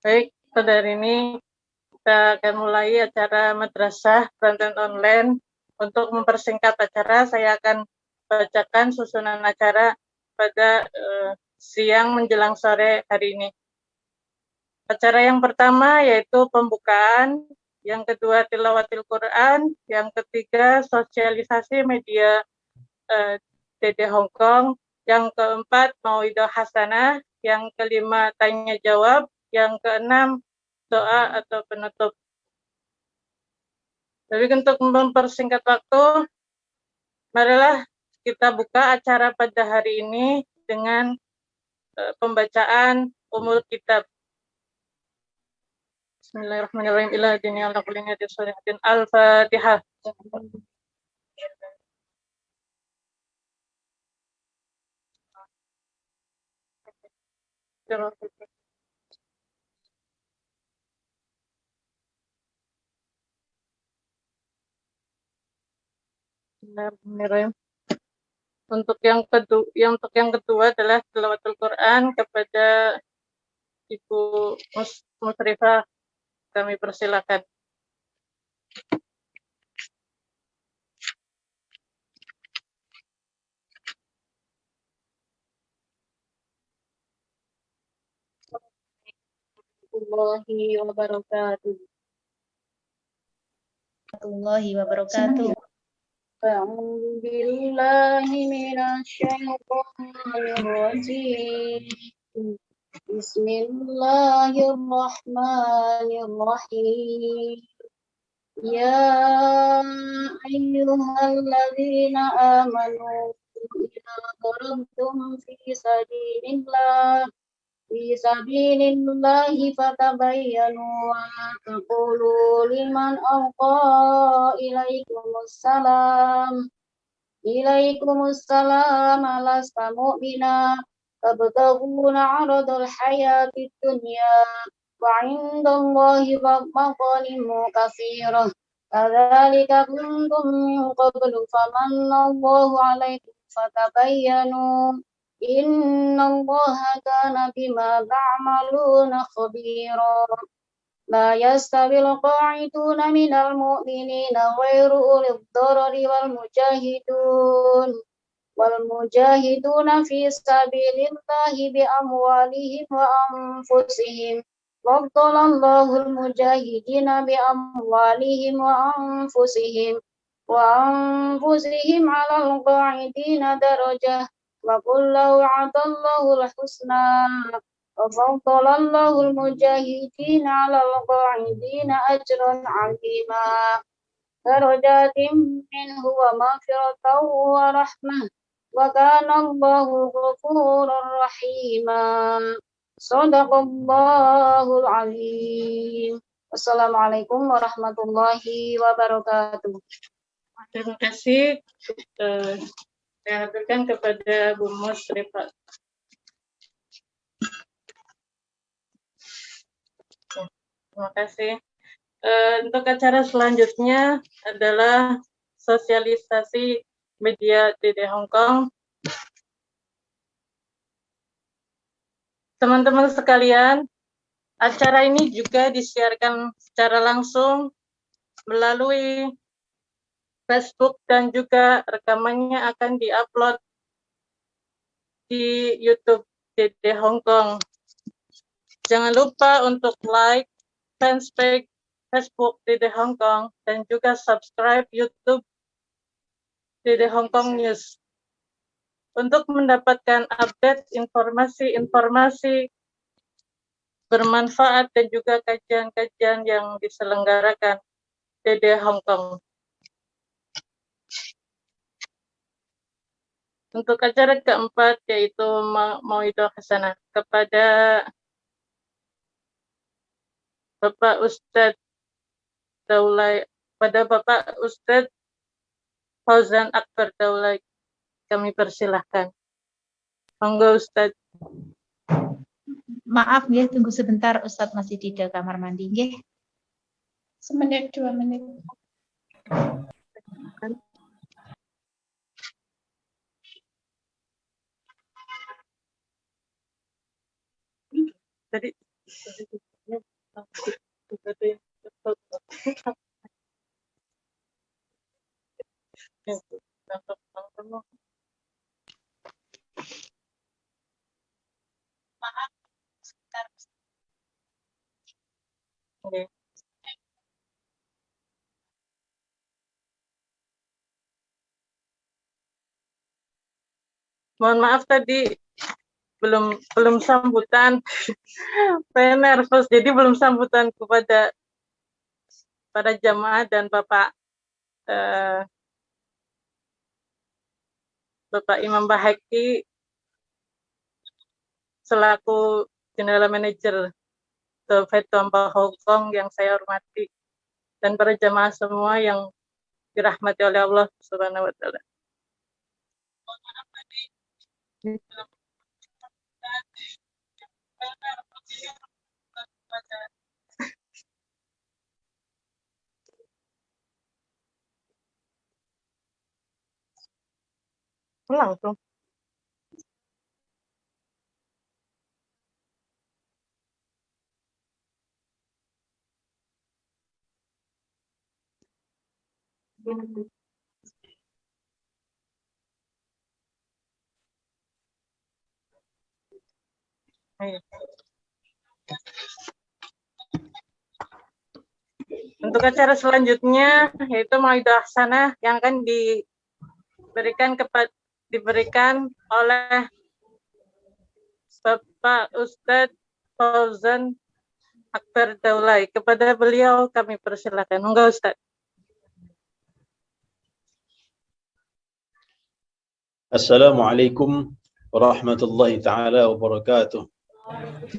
Baik, pada hari ini kita akan mulai acara madrasah Banten online. Untuk mempersingkat acara, saya akan bacakan susunan acara pada siang menjelang sore hari ini. Acara yang pertama yaitu pembukaan, yang kedua tilawatil Quran, yang ketiga sosialisasi media DD Hongkong, yang keempat mauidhah hasanah, yang kelima tanya jawab, yang keenam doa atau penutup. Jadi untuk mempersingkat waktu, marilah kita buka acara pada hari ini dengan pembacaan umul kitab. Bismillahirrahmanirrahim. Ila dini ala kulli niyatin sholihatin. Al-Fatihah. Bismillahirrahmanirrahim. Untuk yang kedua adalah tilawatul Quran kepada Ibu Musrifah, kami persilakan. Warahmatullahi wabarakatuh. Warahmatullahi wabarakatuh. A'udzu billahi minasy syaithanir rajim. Bismillahirrahmanirrahim. Ya ayyuhalladzina amanu idza darabtum fi sabilillahi fatabayyanu wa la taqulu liman alqa ilaikumussalam lasta mu'mina tabtaghuna 'aradal hayatid dunya wa 'indallahi maghanimu katsirah kadzalika kuntum min qablu famanallahu 'alaikum fatabayyanu innallaha kana bima ta'maluna khabira. La yastawil qa'iduna minal mu'minina ghairu ulil darari wal mujahiduna fi sabilillahi bi amwalihim wa anfusihim. Faddalallahu al-mujahidina bi amwalihim wa anfusihim 'alal qa'idina darajah. Wa kullu wa'adallahu al-husna wa faddalallahu al-mujahidina 'alal qa'idina ajran 'azima. Darajatin minhu wa maghfiratan wa rahmah wa kana Allahu ghafurur rahima. Shadaqallahul 'azim. Wassalamualaikum warahmatullahi wabarakatuh. Terima kasih. Saya aturkan kepada Bu Musrifah. Terima kasih. Untuk acara selanjutnya adalah sosialisasi media DD Hongkong. Teman-teman sekalian, acara ini juga disiarkan secara langsung melalui Facebook dan juga rekamannya akan diupload di YouTube DD Hongkong. Jangan lupa untuk like fanpage Facebook DD Hongkong dan juga subscribe YouTube DD Hongkong News untuk mendapatkan update informasi-informasi bermanfaat dan juga kajian-kajian yang diselenggarakan DD Hongkong. Untuk acara keempat yaitu mauidhah hasanah kepada Bapak Ustadz Daulay, pada Bapak Ustadz Fauzan Akbar Daulay, kami persilahkan. Monggo Ustadz. Maaf ya, tunggu sebentar, Ustadz masih di kamar mandi nggih. Semenit 2 menit. tadi Maaf, sebentar. Oke. Mohon maaf tadi belum sambutan. Saya nervous, jadi belum sambutan kepada para jamaah dan Bapak Imam Bahaki selaku General Manager The Fed Tompa Hong Kong yang saya hormati, dan para jamaah semua yang dirahmati oleh Allah Subhanahu wa taala. Langsung. Untuk acara selanjutnya yaitu Mauidul Hasanah yang akan diberikan oleh Bapak Ustadz Fauzan Akbar Daulay. Kepada beliau kami persilakan. Enggak, Ustadz. Assalamualaikum warahmatullahi taala wabarakatuh.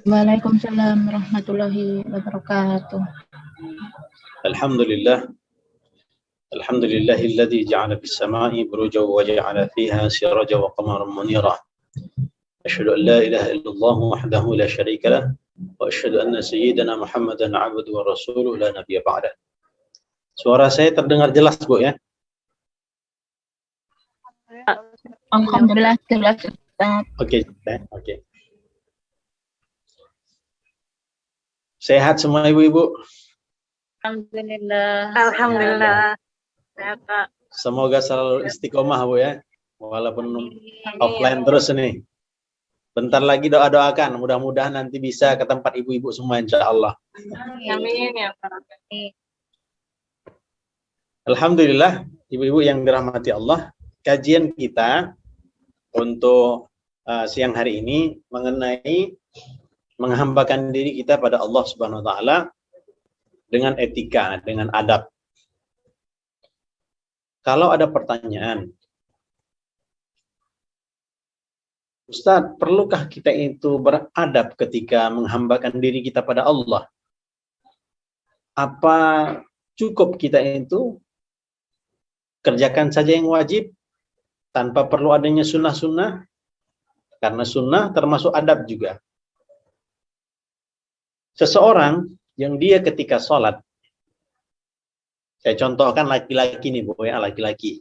Waalaikumsalam warahmatullahi wabarakatuh. Alhamdulillahilladzi ja'ala fis sama'i burujan wa ja'ala fiha sirajan wa qamaran munira. Asyhadu an la ilaha illallah wahdahu la syarika lah wa asyhadu anna sayyidana Muhammadan 'abduhu wa rasuluhu la nabiyya ba'dah. Suara saya terdengar jelas, Bu, ya? Alhamdulillah jelas, Ustaz. Oke. Sehat semua ibu-ibu? Alhamdulillah. Alhamdulillah. Sehat, Pak. Semoga selalu istiqomah, Bu, ya. Walaupun offline terus nih. Bentar lagi doa-doakan, mudah-mudahan nanti bisa ke tempat ibu-ibu semua insya Allah. Amin ya Pak. Alhamdulillah, ibu-ibu yang dirahmati Allah, kajian kita untuk siang hari ini mengenai menghambakan diri kita pada Allah Subhanahu wa taala dengan etika, dengan adab. Kalau ada pertanyaan, Ustadz, perlukah kita itu beradab ketika menghambakan diri kita pada Allah? Apa cukup kita itu kerjakan saja yang wajib tanpa perlu adanya sunnah-sunnah? Karena sunnah termasuk adab juga. Seseorang yang dia ketika sholat, saya contohkan laki-laki nih, Bu, ya, laki-laki.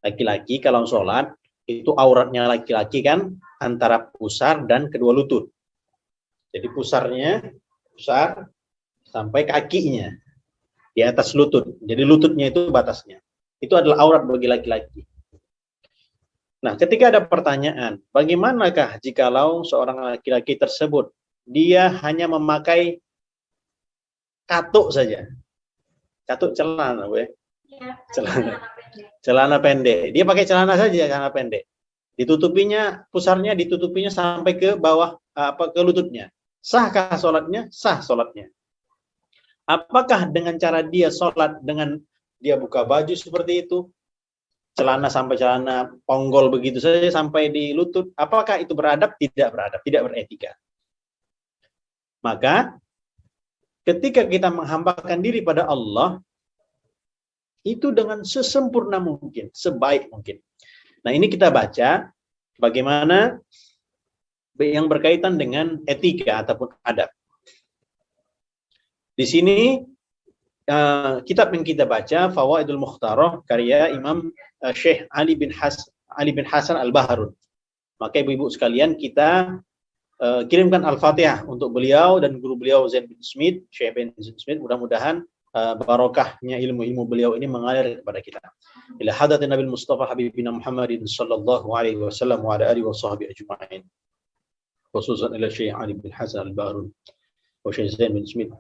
Laki-laki kalau sholat, itu auratnya laki-laki kan antara pusar dan kedua lutut. Jadi pusarnya pusar sampai kakinya di atas lutut. Jadi lututnya itu batasnya. Itu adalah aurat bagi laki-laki. Nah, ketika ada pertanyaan, bagaimanakah jikalau seorang laki-laki tersebut dia hanya memakai katuk saja? Katuk celana, Bu, ya? Celana pendek. Dia pakai celana saja, celana pendek. Ditutupinya, pusarnya ditutupinya sampai ke bawah, ke lututnya. Sahkah sholatnya? Sah sholatnya. Apakah dengan cara dia sholat dengan dia buka baju seperti itu, celana sampai celana ponggol begitu saja sampai di lutut, apakah itu beradab? Tidak beradab, tidak beretika. Maka ketika kita menghambakan diri pada Allah, itu dengan sesempurna mungkin, sebaik mungkin. Nah, ini kita baca bagaimana yang berkaitan dengan etika ataupun adab. Di sini kitab yang kita baca Fawaidul Mukhtarah karya Imam Syekh Ali bin Hasan Al-Baharun. Maka ibu-ibu sekalian kita kirimkan Al-Fatihah untuk beliau dan guru beliau Zain bin Smith, Syekh bin Smith. Mudah-mudahan barokahnya ilmu-ilmu beliau ini mengalir kepada kita. Ila hadratin Nabi Mustafa Habibina Muhammadin sallallahu alaihi wasallam wa ala alihi wa sahbihi ajma'in. Khususan ila Syekh Ali bin Hasan Al-Barun wa Syekh Zain bin Smith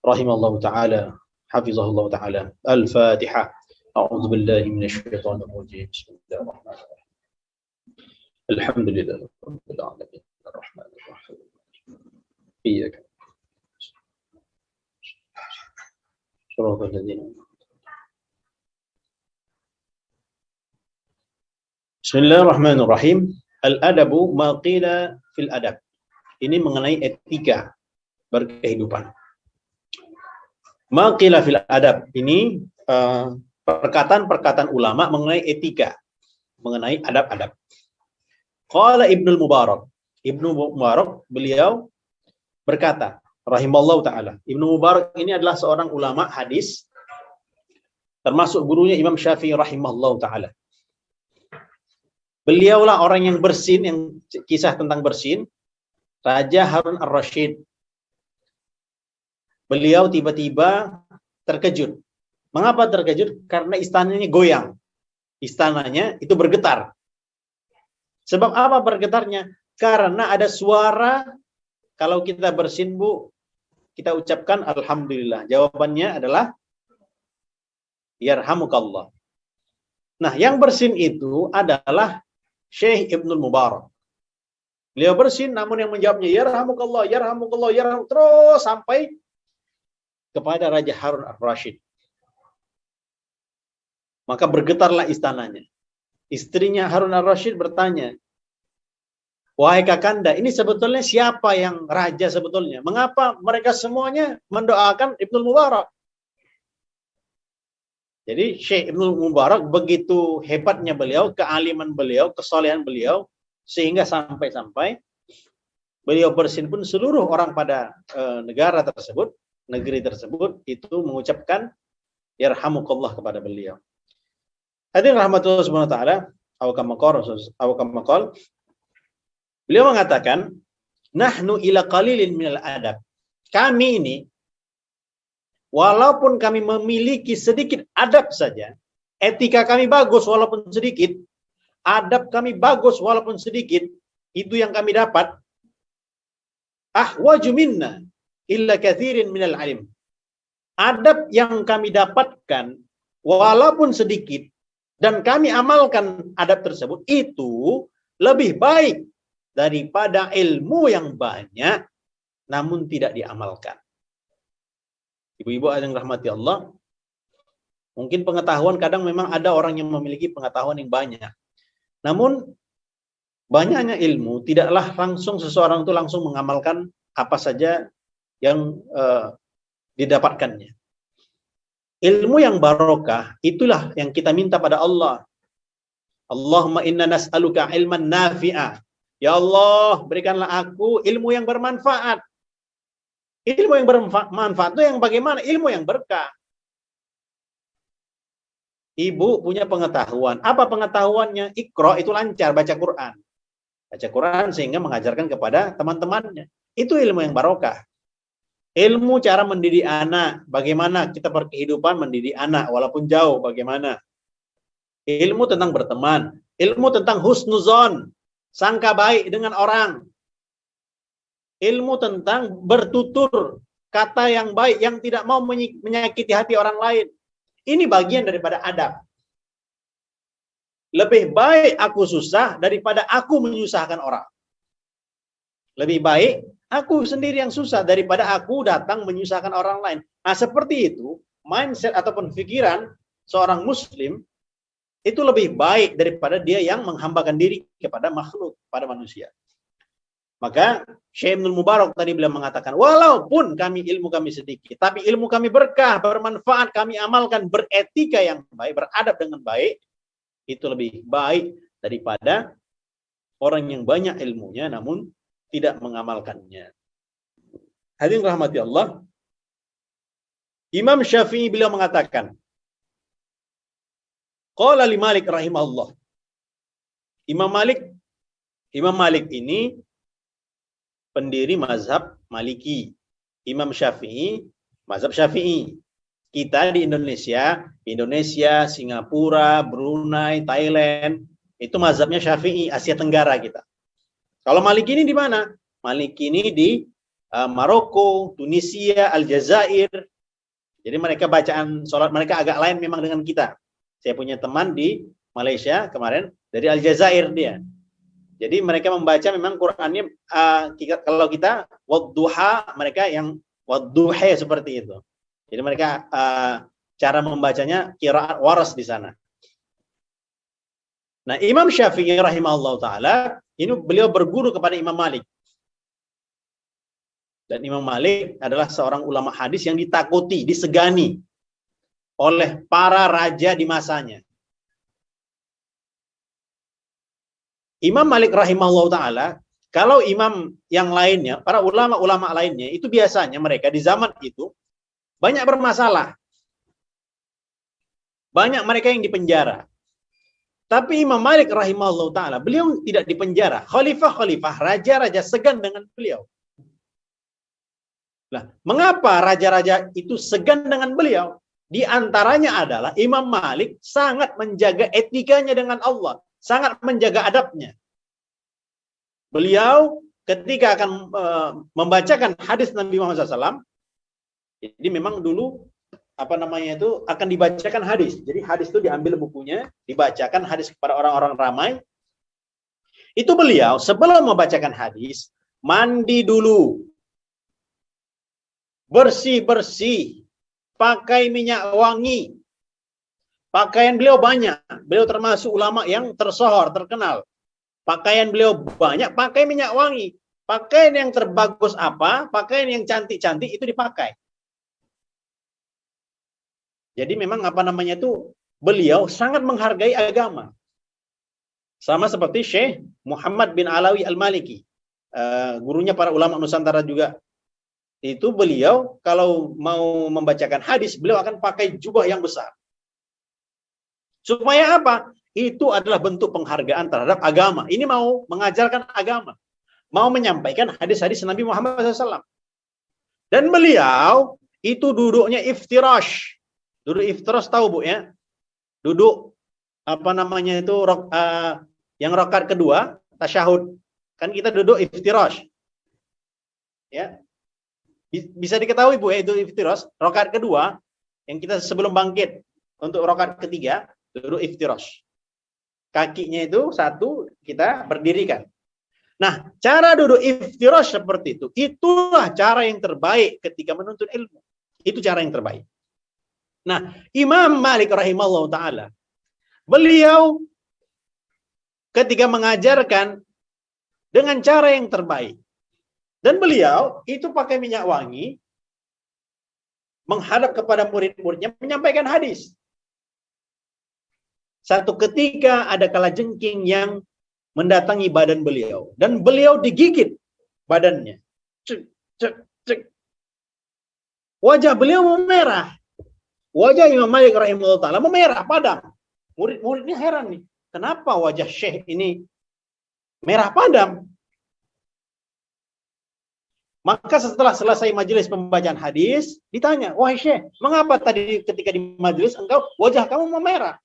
rahimallahu taala, hafizahullah taala. Al-Fatihah. A'udzu billahi minasyaitonir rajim. Bismillahirrahmanirrahim. Alhamdulillahirabbil alamin. Arrahmanir rahim. Iyyaka shiratal ladzina. Bismillahirrahmanirrahim. Al-adabu ma qila fil adab. Ini mengenai etika berkehidupan. Ma qila fil adab. Ini perkataan-perkataan ulama mengenai etika, mengenai adab-adab. Qala Ibnu Mubarak. Ibnu Mubarak beliau berkata, rahimallahu taala. Ibnu Mubarak ini adalah seorang ulama hadis, termasuk gurunya Imam Syafi'i rahimallahu taala. Beliaulah orang yang bersin, yang kisah tentang bersin, Raja Harun ar-Rasyid. Beliau tiba-tiba terkejut. Mengapa terkejut? Karena istananya goyang. Istananya itu bergetar. Sebab apa bergetarnya? Karena ada suara, kalau kita bersin, Bu, kita ucapkan Alhamdulillah. Jawabannya adalah Yarhamukallah. Nah, yang bersin itu adalah Syekh Ibnu Mubarak. Beliau bersin, namun yang menjawabnya Yarhamukallah, Yarhamukallah, Yarhamukallah, terus sampai kepada Raja Harun ar-Rasyid. Maka bergetarlah istananya. Istrinya Harun ar-Rasyid bertanya, wahai Kakanda, ini sebetulnya siapa yang raja sebetulnya? Mengapa mereka semuanya mendoakan Ibnu Mubarak? Jadi Syekh Ibnu Mubarak begitu hebatnya beliau, kealiman beliau, kesolehan beliau, sehingga sampai-sampai beliau bersin pun seluruh orang pada negara tersebut, negeri tersebut itu mengucapkan yarhamukallah kepada beliau. Hadirin rahmatullah subhanahu wa ta'ala, awakamakal, beliau mengatakan, nahnu ila qalilin minal adab. Kami ini, walaupun kami memiliki sedikit adab saja, etika kami bagus walaupun sedikit, adab kami bagus walaupun sedikit, itu yang kami dapat. Ahwaju minna illa kathirin minal alim. Adab yang kami dapatkan walaupun sedikit dan kami amalkan adab tersebut itu lebih baik daripada ilmu yang banyak namun tidak diamalkan. Ibu-ibu yang rahmati Allah, mungkin pengetahuan kadang memang ada orang yang memiliki pengetahuan yang banyak. Namun banyaknya ilmu tidaklah langsung seseorang itu langsung mengamalkan apa saja yang didapatkannya. Ilmu yang barokah itulah yang kita minta pada Allah. Allahumma inna nas'aluka ilman nafi'a. Ya Allah, berikanlah aku ilmu yang bermanfaat. Ilmu yang bermanfaat itu yang bagaimana? Ilmu yang berkah. Ibu punya pengetahuan. Apa pengetahuannya? Iqra itu lancar, baca Quran. Baca Quran sehingga mengajarkan kepada teman-temannya. Itu ilmu yang barokah. Ilmu cara mendidik anak, bagaimana kita berkehidupan mendidik anak walaupun jauh, bagaimana. Ilmu tentang berteman, ilmu tentang husnuzon, sangka baik dengan orang. Ilmu tentang bertutur, kata yang baik yang tidak mau menyakiti hati orang lain. Ini bagian daripada adab. Lebih baik aku susah daripada aku menyusahkan orang. Lebih baik aku sendiri yang susah daripada aku datang menyusahkan orang lain. Nah, seperti itu, mindset ataupun pikiran seorang muslim itu lebih baik daripada dia yang menghambakan diri kepada makhluk, pada manusia. Maka Syekh Ibnu Mubarak tadi beliau mengatakan, walaupun ilmu kami sedikit, tapi ilmu kami berkah, bermanfaat, kami amalkan, beretika yang baik, beradab dengan baik, itu lebih baik daripada orang yang banyak ilmunya namun tidak mengamalkannya. Hadirin rahmati Allah, Imam Syafi'i beliau mengatakan, qala li Malik rahimahullah. Imam Malik ini pendiri mazhab Maliki. Imam Syafi'i, mazhab Syafi'i. Kita di Indonesia, Singapura, Brunei, Thailand, itu mazhabnya Syafi'i, Asia Tenggara kita. Kalau Maliki ini di mana? Maliki ini di Maroko, Tunisia, Aljazair. Jadi mereka bacaan sholat mereka agak lain memang dengan kita. Saya punya teman di Malaysia kemarin, dari Aljazair dia. Jadi mereka membaca memang Qur'annya, kalau kita wadduha, mereka yang wadduha seperti itu. Jadi mereka cara membacanya qiraat waras di sana. Nah, Imam Syafi'i rahimahullah ta'ala, ini beliau berguru kepada Imam Malik. Dan Imam Malik adalah seorang ulama hadis yang ditakuti, disegani oleh para raja di masanya. Imam Malik rahimahullah ta'ala, kalau imam yang lainnya, para ulama-ulama lainnya, itu biasanya mereka di zaman itu banyak bermasalah. Banyak mereka yang dipenjara. Tapi Imam Malik rahimahullah ta'ala, beliau tidak dipenjara. Khalifah-khalifah, raja-raja segan dengan beliau. Nah, mengapa raja-raja itu segan dengan beliau? Di antaranya adalah Imam Malik sangat menjaga etikanya dengan Allah. Sangat menjaga adabnya. Beliau ketika akan membacakan hadis Nabi Muhammad SAW, jadi memang dulu akan dibacakan hadis. Jadi hadis itu diambil bukunya, dibacakan hadis kepada orang-orang ramai. Itu beliau sebelum membacakan hadis, mandi dulu. Bersih-bersih, pakai minyak wangi. Pakaian beliau banyak. Beliau termasuk ulama yang tersohor, terkenal. Pakaian beliau banyak, pakai minyak wangi. Pakaian yang terbagus apa, pakaian yang cantik-cantik itu dipakai. Jadi memang beliau sangat menghargai agama. Sama seperti Syekh Muhammad bin Alawi Al-Maliki. Gurunya para ulama Nusantara juga. Itu beliau kalau mau membacakan hadis, beliau akan pakai jubah yang besar. Supaya apa? Itu adalah bentuk penghargaan terhadap agama. Ini mau mengajarkan agama. Mau menyampaikan hadis-hadis Nabi Muhammad SAW. Dan beliau itu duduknya iftirash. Duduk iftirash tahu Bu ya? Duduk yang rakaat kedua, tasyahud. Kan kita duduk iftirash. Ya. Bisa diketahui Bu ya, itu iftirash. Rakaat kedua, yang kita sebelum bangkit. Untuk rakaat ketiga, duduk iftirash. Kakinya itu satu kita berdirikan. Nah, cara duduk iftirash seperti itu, itulah cara yang terbaik ketika menuntut ilmu. Itu cara yang terbaik. Nah, Imam Malik rahimahullah ta'ala, beliau ketika mengajarkan dengan cara yang terbaik. Dan beliau itu pakai minyak wangi, menghadap kepada murid-muridnya, menyampaikan hadis. Satu ketika ada kalajengking yang mendatangi badan beliau. Dan beliau digigit badannya. Cek, cek, cek. Wajah beliau memerah. Wajah Imam Malik rahimahullah ta'ala memerah, padam. Murid-muridnya heran nih. Kenapa wajah Syekh ini merah padam? Maka setelah selesai majelis pembacaan hadis, ditanya, wahai Syekh, mengapa tadi ketika di majelis engkau wajah kamu memerah?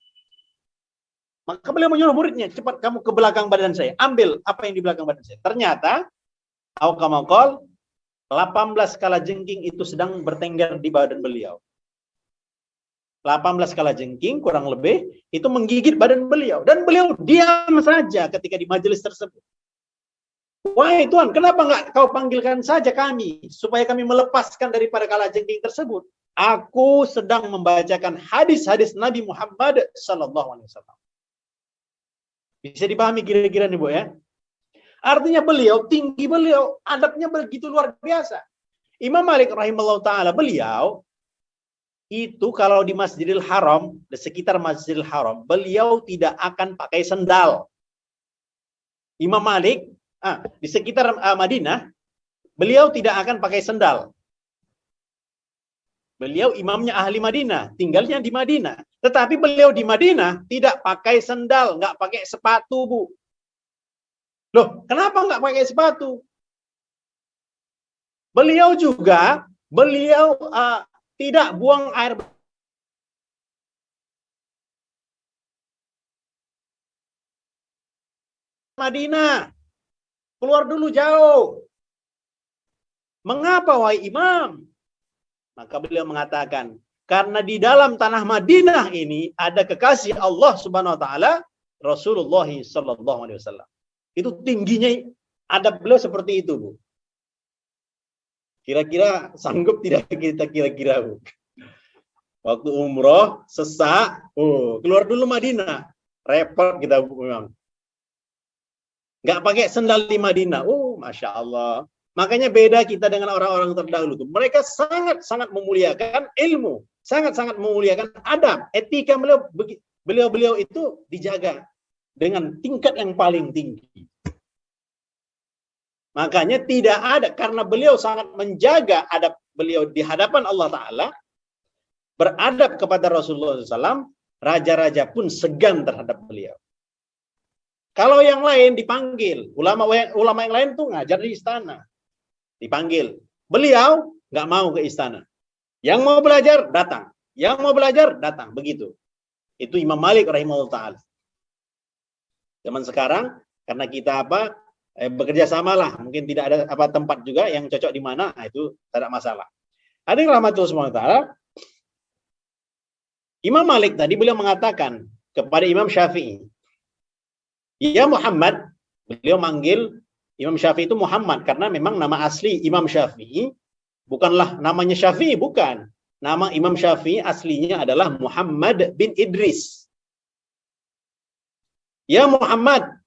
Maka beliau menyuruh muridnya, cepat kamu ke belakang badan saya, ambil apa yang di belakang badan saya. Ternyata, awkamakol, 18 kalajengking itu sedang bertengger di badan beliau. 18 kalajengking kurang lebih itu menggigit badan beliau. Dan beliau diam saja ketika di majelis tersebut. Wahai Tuhan, kenapa enggak kau panggilkan saja kami supaya kami melepaskan daripada kalajengking tersebut? Aku sedang membacakan hadis-hadis Nabi Muhammad SAW. Bisa dipahami kira-kira nih Bu ya? Artinya beliau, tinggi beliau, adabnya begitu luar biasa. Imam Malik rahimahullah ta'ala, beliau itu kalau di Masjidil Haram, di sekitar Masjidil Haram, beliau tidak akan pakai sendal. Imam Malik, di sekitar Madinah, beliau tidak akan pakai sendal. Beliau imamnya ahli Madinah, tinggalnya di Madinah. Tetapi beliau di Madinah tidak pakai sendal, nggak pakai sepatu, Bu. Loh, kenapa nggak pakai sepatu? Beliau juga, tidak buang air Madinah. Keluar dulu jauh. Mengapa wahai imam? Maka beliau mengatakan, karena di dalam tanah Madinah ini ada kekasih Allah Subhanahu wa taala, Rasulullah sallallahu alaihi wasallam. Itu tingginya adab beliau seperti itu, Bu. Kira-kira sanggup tidak kita kira-kira, Bu? Waktu umroh, sesak, keluar dulu Madinah. Repot kita, Bu, memang. Nggak pakai sendal di Madinah. Masya Allah. Makanya beda kita dengan orang-orang terdahulu. Mereka sangat-sangat memuliakan ilmu. Sangat-sangat memuliakan adab. Etika beliau itu dijaga dengan tingkat yang paling tinggi. Makanya tidak ada, karena beliau sangat menjaga adab beliau di hadapan Allah Ta'ala, beradab kepada Rasulullah SAW, raja-raja pun segan terhadap beliau. Kalau yang lain dipanggil, ulama yang lain tuh ngajar di istana, dipanggil. Beliau nggak mau ke istana. Yang mau belajar datang, yang mau belajar datang, begitu. Itu Imam Malik rahimahullah ta'ala. Zaman sekarang karena kita bekerja samalah, mungkin tidak ada tempat juga yang cocok di mana, itu tidak masalah. Ada yang rahmatullah subhanahu wa ta'ala. Imam Malik tadi beliau mengatakan kepada Imam Syafi'i, ya Muhammad, beliau manggil Imam Syafi'i itu Muhammad karena memang nama asli Imam Syafi'i bukanlah namanya Syafi'i, bukan. Nama Imam Syafi'i aslinya adalah Muhammad bin Idris. Ya Muhammad,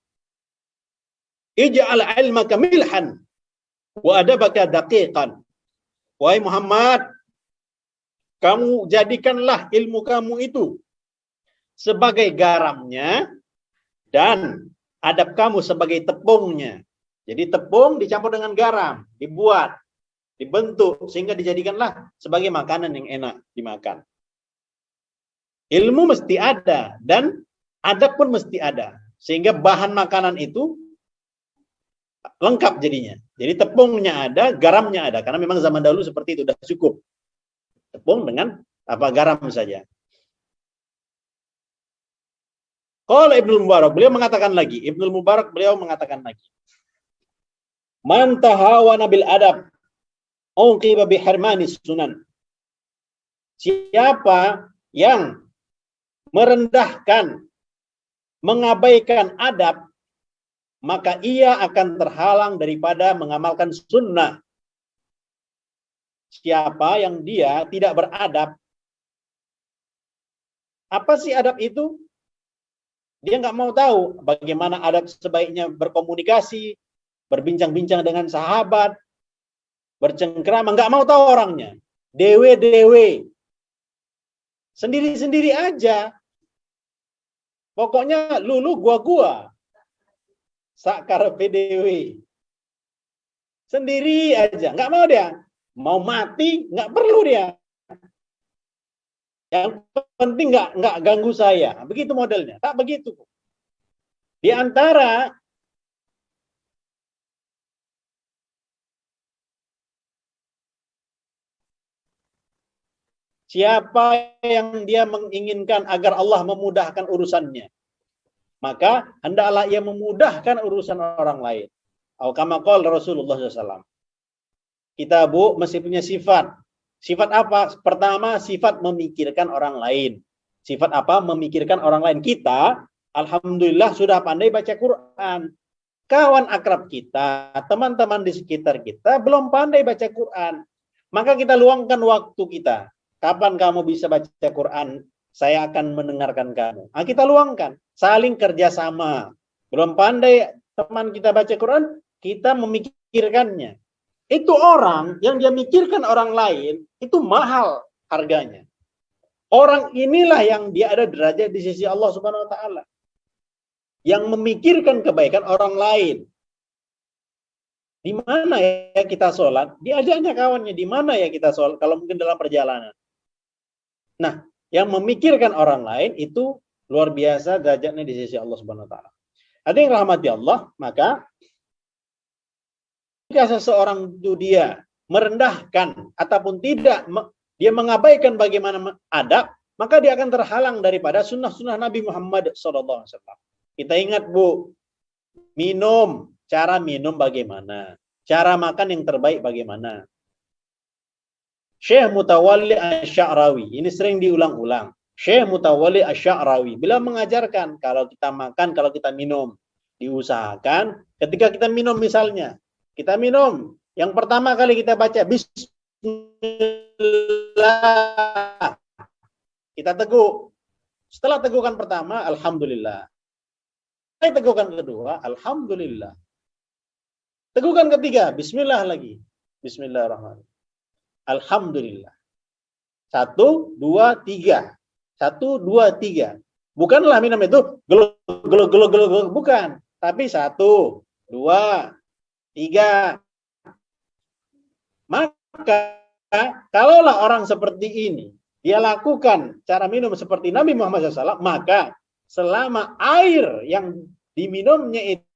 ij'al ilmaka milhan wa adabaka daqiqan. Wahai Muhammad, kamu jadikanlah ilmu kamu itu sebagai garamnya dan adab kamu sebagai tepungnya. Jadi tepung dicampur dengan garam, dibuat, dibentuk sehingga dijadikanlah sebagai makanan yang enak dimakan. Ilmu mesti ada dan adab pun mesti ada. Sehingga bahan makanan itu lengkap jadinya. Jadi tepungnya ada, garamnya ada. Karena memang zaman dahulu seperti itu, sudah cukup. Tepung dengan garam saja. Kalau Ibnu Mubarak, beliau mengatakan lagi. Beliau mengatakan lagi. Man tahawana bil adab, uqiba bi harmanis sunan. Siapa yang merendahkan, mengabaikan adab, maka ia akan terhalang daripada mengamalkan sunnah. Siapa yang dia tidak beradab, apa sih adab itu? Dia nggak mau tahu bagaimana adab sebaiknya berkomunikasi, berbincang-bincang dengan sahabat, bercengkrama, nggak mau tahu orangnya. Dewe-dewe. Sendiri-sendiri aja. Pokoknya lulu gua. Sakar PDW. Sendiri aja, nggak mau dia. Mau mati, nggak perlu dia. Yang penting nggak ganggu saya. Begitu modelnya. Tak begitu. Di antara siapa yang dia menginginkan agar Allah memudahkan urusannya, maka hendaklah ia memudahkan urusan orang lain. Kama qala Rasulullah SAW. Kita, Bu, mesti punya sifat. Sifat apa? Pertama, sifat memikirkan orang lain. Sifat apa? Memikirkan orang lain. Kita, alhamdulillah, sudah pandai baca Quran. Kawan akrab kita, teman-teman di sekitar kita, belum pandai baca Quran. Maka kita luangkan waktu kita. Kapan kamu bisa baca Quran? Saya akan mendengarkan kamu. Kita luangkan. Saling kerjasama. Belum pandai teman kita baca Quran, kita memikirkannya. Itu orang yang dia mikirkan orang lain, itu mahal harganya. Orang inilah yang dia ada derajat di sisi Allah Subhanahu wa ta'ala. Yang memikirkan kebaikan orang lain. Di mana ya kita sholat? Diajaknya kawannya, di mana ya kita sholat? Kalau mungkin dalam perjalanan. Nah, yang memikirkan orang lain itu luar biasa derajatnya di sisi Allah Subhanahu wa ta'ala. Ada yang rahmati Allah, maka jika seseorang itu dia merendahkan ataupun tidak, dia mengabaikan bagaimana adab, maka dia akan terhalang daripada sunnah-sunnah Nabi Muhammad SAW. Kita ingat Bu, minum, cara minum bagaimana, cara makan yang terbaik bagaimana. Syekh Mutawalli Asy-Sya'rawi, ini sering diulang-ulang. Syekh Mutawalli Asy-Sya'rawi beliau mengajarkan kalau kita makan, kalau kita minum, diusahakan ketika kita minum misalnya, kita minum, yang pertama kali kita baca Bismillah. Kita teguk. Setelah tegukan pertama, Alhamdulillah. Setelah tegukan kedua, Alhamdulillah. Tegukan ketiga, Bismillah lagi. Bismillahirrahmanirrahim. Alhamdulillah. 1, 2, 3. 1, 2, 3. Bukanlah minum itu geluk, bukan. Tapi 1, 2, 3. Maka kalaulah orang seperti ini, dia lakukan cara minum seperti Nabi Muhammad SAW, maka selama air yang diminumnya itu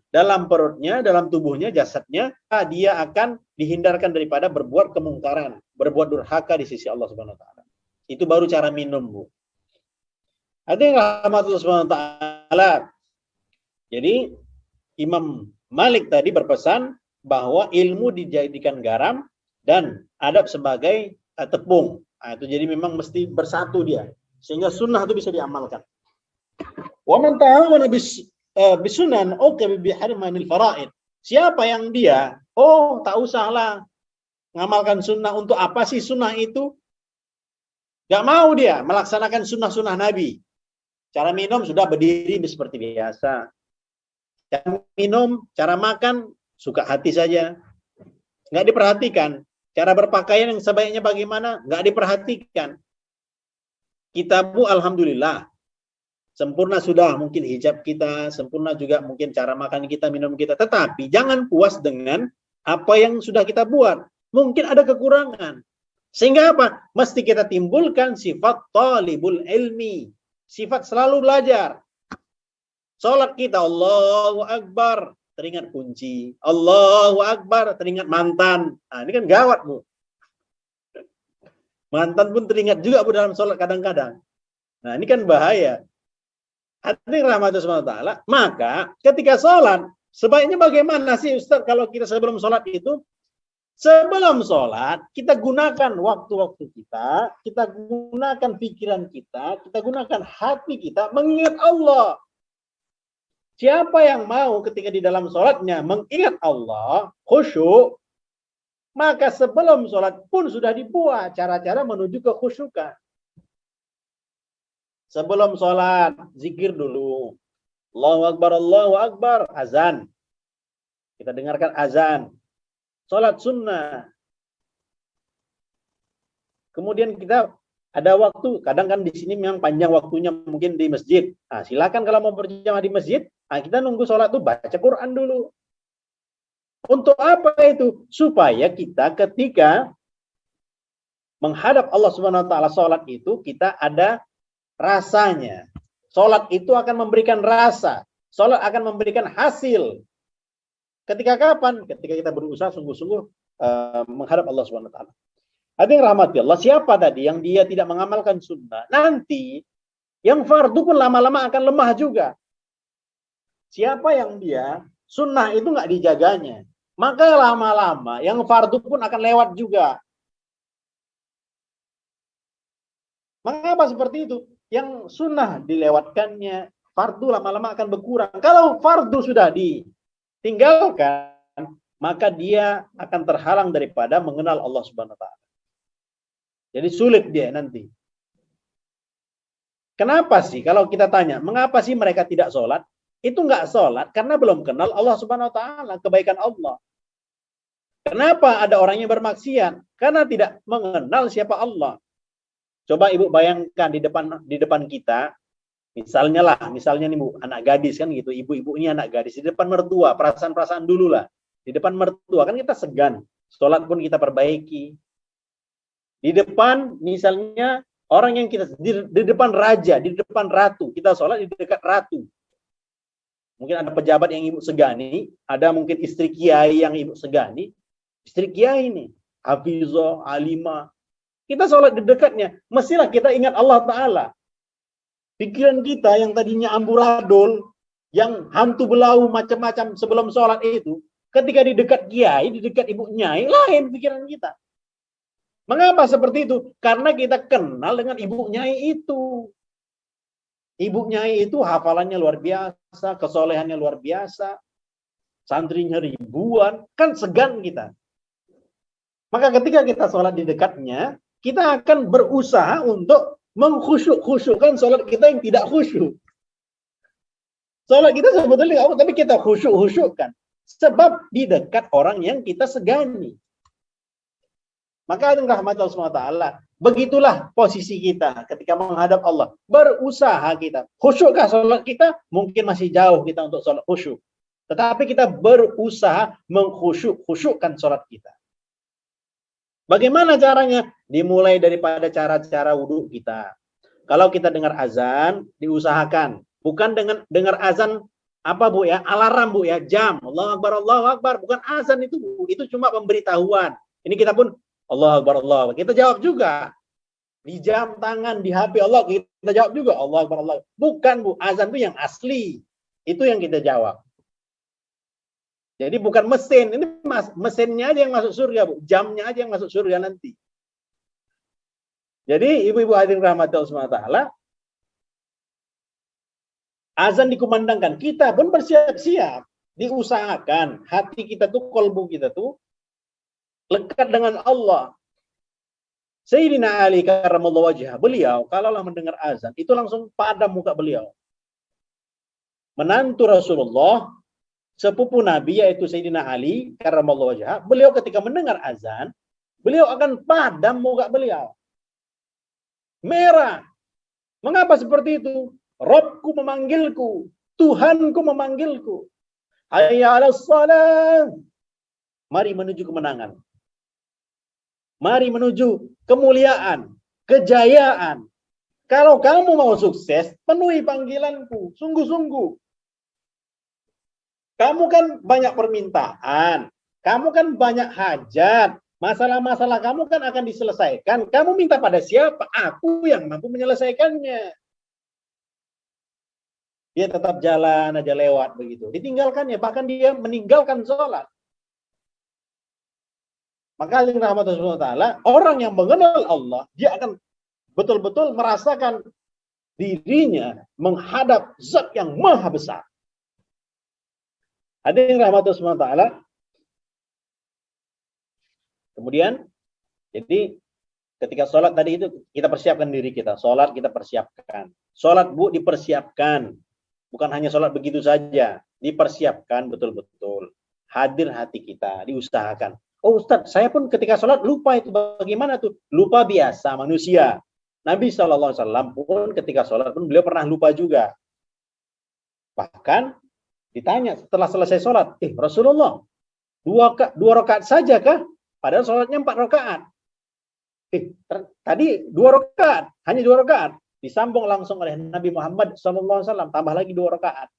dalam perutnya, dalam tubuhnya, jasadnya, dia akan dihindarkan daripada berbuat kemungkaran, berbuat durhaka di sisi Allah Subhanahu wa taala. Itu baru cara minum, Bu. Ada yang rahmatullah Subhanahu wa taala. Jadi Imam Malik tadi berpesan bahwa ilmu dijadikan garam dan adab sebagai tepung. Nah, itu jadi memang mesti bersatu dia, sehingga sunnah itu bisa diamalkan. Wa man ta'awana bisunan uqib biharmanil faraid. Siapa yang dia, tak usahlah ngamalkan sunnah, untuk apa sih sunnah itu? Gak mau dia melaksanakan sunnah-sunnah Nabi. Cara minum sudah berdiri seperti biasa. Cara minum, cara makan, suka hati saja. Nggak diperhatikan. Cara berpakaian yang sebaiknya bagaimana? Nggak diperhatikan. Kita, Bu, alhamdulillah. Sempurna sudah mungkin hijab kita, sempurna juga mungkin cara makan kita, minum kita. Tetapi jangan puas dengan apa yang sudah kita buat. Mungkin ada kekurangan. Sehingga apa? Mesti kita timbulkan sifat talibul ilmi. Sifat selalu belajar. Salat kita, Allahu Akbar, teringat kunci. Allahu Akbar, teringat mantan. Nah, ini kan gawat, Bu. Mantan pun teringat juga, Bu, dalam salat kadang-kadang. Nah, ini kan bahaya. Hadirin rahmatullah subhanahu wa ta'ala. Maka ketika sholat, sebaiknya bagaimana sih Ustaz kalau kita sebelum sholat itu? Sebelum sholat, kita gunakan waktu-waktu kita gunakan pikiran kita gunakan hati kita mengingat Allah. Siapa yang mau ketika di dalam sholatnya mengingat Allah, khusyuk, maka sebelum sholat pun sudah dibuat cara-cara menuju ke khusyukan. Sebelum sholat, zikir dulu. Allahu Akbar, azan. Kita dengarkan azan. Sholat sunnah. Kemudian kita ada waktu, kadang kan di sini memang panjang waktunya mungkin di masjid. Nah, silakan kalau mau berjamaah di masjid, kita nunggu sholat tuh baca Quran dulu. Untuk apa itu? Supaya kita ketika menghadap Allah Subhanahu wa taala sholat itu kita ada rasanya. Sholat itu akan memberikan rasa. Sholat akan memberikan hasil. Ketika kapan? Ketika kita berusaha sungguh-sungguh menghadap Allah Subhanahu wa taala. Ada yang rahmati Allah, siapa tadi yang dia tidak mengamalkan sunnah? Nanti yang fardu pun lama-lama akan lemah juga. Siapa yang dia sunnah itu nggak dijaganya, maka lama-lama yang fardu pun akan lewat juga. Mengapa seperti itu? Yang sunnah dilewatkannya, fardu lama-lama akan berkurang. Kalau fardu sudah ditinggalkan, maka dia akan terhalang daripada mengenal Allah Subhanahu wa taala. Jadi sulit dia nanti. Kenapa sih kalau kita tanya, mengapa sih mereka tidak sholat? Itu nggak sholat karena belum kenal Allah Subhanahu wa taala, kebaikan Allah. Kenapa ada orang yang bermaksiat? Karena tidak mengenal siapa Allah. Coba Ibu bayangkan di depan kita, misalnya nih Bu, anak gadis kan gitu, ibu-ibu ini anak gadis di depan mertua, perasaan-perasaan dulu lah. Di depan mertua kan kita segan, sholat pun kita perbaiki. Di depan misalnya orang yang kita di depan raja, di depan ratu, kita sholat di dekat ratu. Mungkin ada pejabat yang Ibu segani, ada mungkin istri kiai yang Ibu segani. istri kiai ini, hafizah, alimah. Kita sholat di dekatnya, mestilah kita ingat Allah Ta'ala. Pikiran kita yang tadinya amburadul, yang hantu belau macam-macam sebelum sholat itu, ketika di dekat kiai, di dekat ibu nyai, lain pikiran kita. Mengapa seperti itu? Karena kita kenal dengan ibu nyai itu. Ibu nyai itu hafalannya luar biasa, kesolehannya luar biasa, santrinya ribuan, kan segan kita. Maka ketika kita sholat di dekatnya, kita akan berusaha untuk mengkhusyuk-khusyukkan sholat kita yang tidak khusyuk. Sholat kita sebetulnya nggak, tapi kita khusyuk-khusyukkan. Sebab di dekat orang yang kita segani. Maka rahmat Allah SWT, begitulah posisi kita ketika menghadap Allah. Berusaha kita. Khusyukkah sholat kita? Mungkin masih jauh kita untuk sholat khusyuk. Tetapi kita berusaha mengkhusyuk-khusyukkan sholat kita. Bagaimana caranya? Dimulai daripada cara-cara wudhu kita. Kalau kita dengar azan, diusahakan. Bukan dengar azan apa Bu ya? Alarm Bu ya, jam. Allahu Akbar, Allahu Akbar. Bukan azan itu Bu. Itu cuma pemberitahuan. Ini kita pun Allahu Akbar, Allahu Akbar. Kita jawab juga. Di jam tangan, di HP Allah, kita jawab juga Allahu Akbar, Allahu Akbar. Bukan Bu, azan itu yang asli. Itu yang kita jawab. Jadi bukan mesin, ini mesinnya aja yang masuk surga, Bu. Jamnya aja yang masuk surga nanti. Jadi ibu-ibu hadirin rahmatillah SWT, azan dikumandangkan, kita pun bersiap-siap, diusahakan hati kita tuh, kolbu kita tuh lekat dengan Allah. Sayyidina Ali karramallahu wajhah, beliau kalaulah mendengar azan, itu langsung padam muka beliau. Menantu Rasulullah, sepupu Nabi yaitu Sayyidina Ali karramallahu wajhah, beliau ketika mendengar azan, beliau akan padam muka beliau. Merah. Mengapa seperti itu? Robku memanggilku, Tuhanku memanggilku. Hayya 'alas shalah. Mari menuju kemenangan. Mari menuju kemuliaan, kejayaan. Kalau kamu mau sukses, penuhi panggilanku, sungguh-sungguh. Kamu kan banyak permintaan, kamu kan banyak hajat, masalah-masalah kamu kan akan diselesaikan. Kamu minta pada siapa? Aku yang mampu menyelesaikannya. Dia tetap jalan aja lewat begitu. Ditinggalkannya, bahkan dia meninggalkan sholat. Maka rahmatullah ta'ala, orang yang mengenal Allah, dia akan betul-betul merasakan dirinya menghadap zat yang maha besar. Hadirin rahmatullah ta'ala. Kemudian, jadi ketika sholat tadi itu, kita persiapkan diri kita. Sholat kita persiapkan. Sholat Bu dipersiapkan. Bukan hanya sholat begitu saja. Dipersiapkan betul-betul. Hadir hati kita, diusahakan. Oh Ustadz, saya pun ketika sholat lupa itu. Bagaimana tuh? Lupa biasa manusia. Nabi SAW pun ketika sholat pun beliau pernah lupa juga. Bahkan ditanya setelah selesai sholat, Rasulullah, dua rakaat saja kah? Padahal sholatnya 4 rakaat. Tadi 2 rakaat, hanya 2 rakaat. Disambung langsung oleh Nabi Muhammad SAW, tambah lagi 2 rakaat.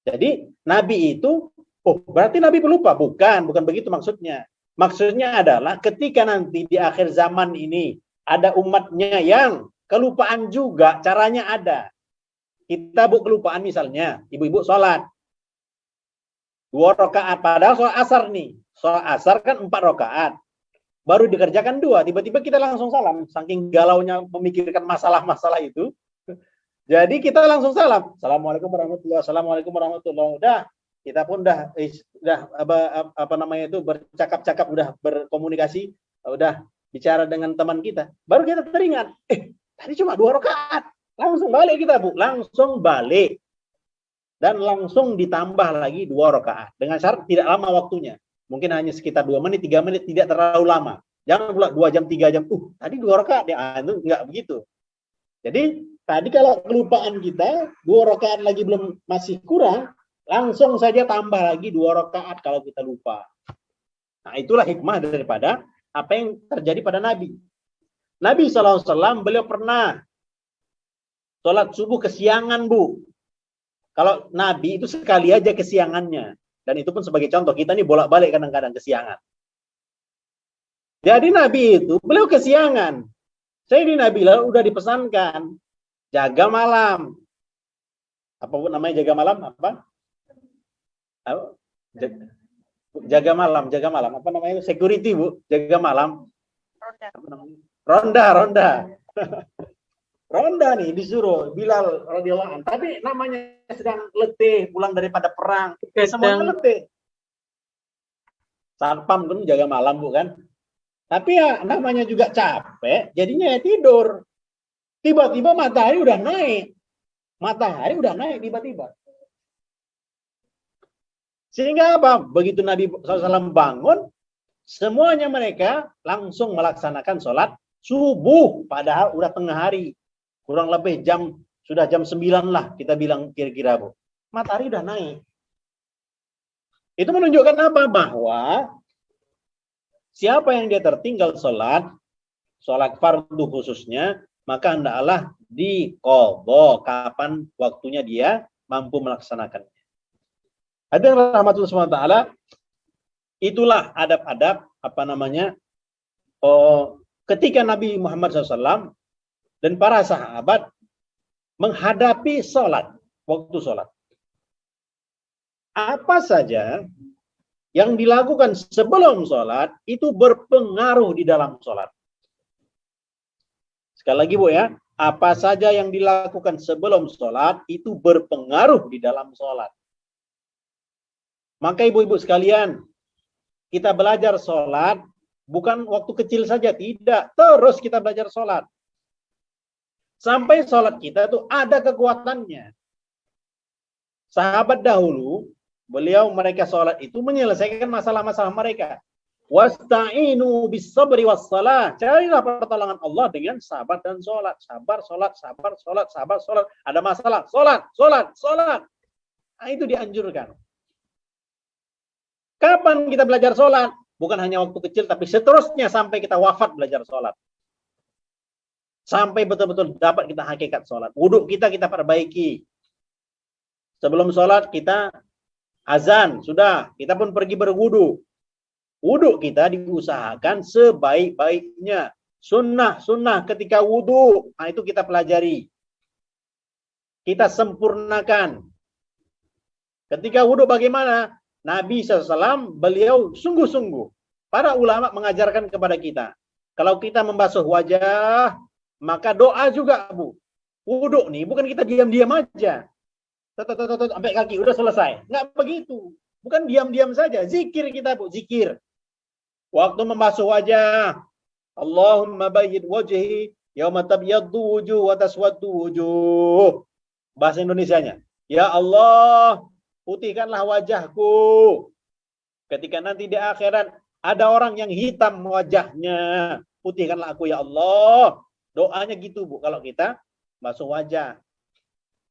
Jadi Nabi itu, berarti Nabi pelupa? Bukan begitu maksudnya. Maksudnya adalah ketika nanti di akhir zaman ini ada umatnya yang kelupaan juga, caranya ada. Kita kelupaan misalnya, ibu-ibu sholat 2 rakaat, padahal sholat asar nih. Sholat asar kan 4 rakaat. Baru dikerjakan 2, tiba-tiba kita langsung salam. Saking galaunya memikirkan masalah-masalah itu. Jadi kita langsung salam. Assalamualaikum warahmatullahi wabarakatuh. Assalamualaikum warahmatullahi wabarakatuh. Udah, kita pun udah bercakap-cakap, udah berkomunikasi, udah bicara dengan teman kita. Baru kita teringat, tadi cuma 2 rakaat. Langsung balik kita, Bu. Langsung balik. Dan langsung ditambah lagi 2 rakaat. Dengan syarat tidak lama waktunya. Mungkin hanya sekitar 2 menit, 3 menit, tidak terlalu lama. Jangan pula 2 jam, 3 jam. Tadi 2 rakaat. Itu enggak begitu. Jadi, tadi kalau kelupaan kita, 2 rakaat lagi masih kurang, langsung saja tambah lagi 2 rakaat kalau kita lupa. Nah, itulah hikmah daripada apa yang terjadi pada Nabi. Nabi SAW, beliau pernah sholat subuh kesiangan, Bu. Kalau Nabi itu sekali aja kesiangannya. Dan itu pun sebagai contoh, kita nih bolak-balik kadang-kadang kesiangan. Jadi Nabi itu, beliau kesiangan. Sayyidina Bilal udah dipesankan, jaga malam. Apa namanya jaga malam? Apa? Jaga malam. Apa namanya? Security, Bu. Jaga malam. Ronda. Ronda nih disuruh Bilal radhiyallahu anhu. Tapi namanya sedang letih, pulang daripada perang. Semuanya letih. Satpam kan jaga malam, Bu kan? Tapi ya namanya juga capek, jadinya ya tidur. Tiba-tiba matahari udah naik. Tiba-tiba. Sehingga apa? Begitu Nabi SAW bangun, semuanya mereka langsung melaksanakan sholat subuh. Padahal udah tengah hari. Kurang lebih sudah jam 9 lah kita bilang kira-kira, Bu. Matahari udah naik. Itu menunjukkan apa? Bahwa siapa yang dia tertinggal sholat fardu khususnya, maka hendaklah diqadha kapan waktunya dia mampu melaksanakannya. Hadirin rahmatullah SWT, itulah adab-adab ketika Nabi Muhammad SAW dan para sahabat menghadapi waktu sholat. Apa saja yang dilakukan sebelum sholat itu berpengaruh di dalam sholat. Sekali lagi, Bu ya, apa saja yang dilakukan sebelum sholat itu berpengaruh di dalam sholat. Maka ibu-ibu sekalian, kita belajar sholat bukan waktu kecil saja, tidak. Terus kita belajar sholat. Sampai sholat kita itu ada kekuatannya. Sahabat dahulu, mereka sholat itu menyelesaikan masalah-masalah mereka. Wasta'inu bis-sabri was-shalah. Carilah pertolongan Allah dengan sabar dan sholat. Sabar, sholat. Ada masalah, sholat. Nah, itu dianjurkan. Kapan kita belajar sholat? Bukan hanya waktu kecil, tapi seterusnya sampai kita wafat belajar sholat. Sampai betul-betul dapat kita hakikat sholat. Wudhu kita perbaiki. Sebelum sholat kita azan, sudah. Kita pun pergi berwudhu. Wudhu kita diusahakan sebaik-baiknya. Sunnah ketika wudhu. Nah, itu kita pelajari. Kita sempurnakan. Ketika wudhu bagaimana? Nabi SAW, beliau sungguh-sungguh. Para ulama mengajarkan kepada kita. Kalau kita membasuh wajah, maka doa juga, Bu. Wudhu nih, bukan kita diam-diam aja. Sampai kaki, udah selesai. Nggak begitu. Bukan diam-diam saja. Zikir kita, Bu. Zikir. Waktu membasuh wajah. Allahumma bayyid wajhi yauma tabyaddu wujuh wa taswaddu wujuh. Bahasa Indonesianya. Ya Allah, putihkanlah wajahku. Ketika nanti di akhirat ada orang yang hitam wajahnya. Putihkanlah aku ya Allah. Doanya gitu, Bu, kalau kita basuh wajah.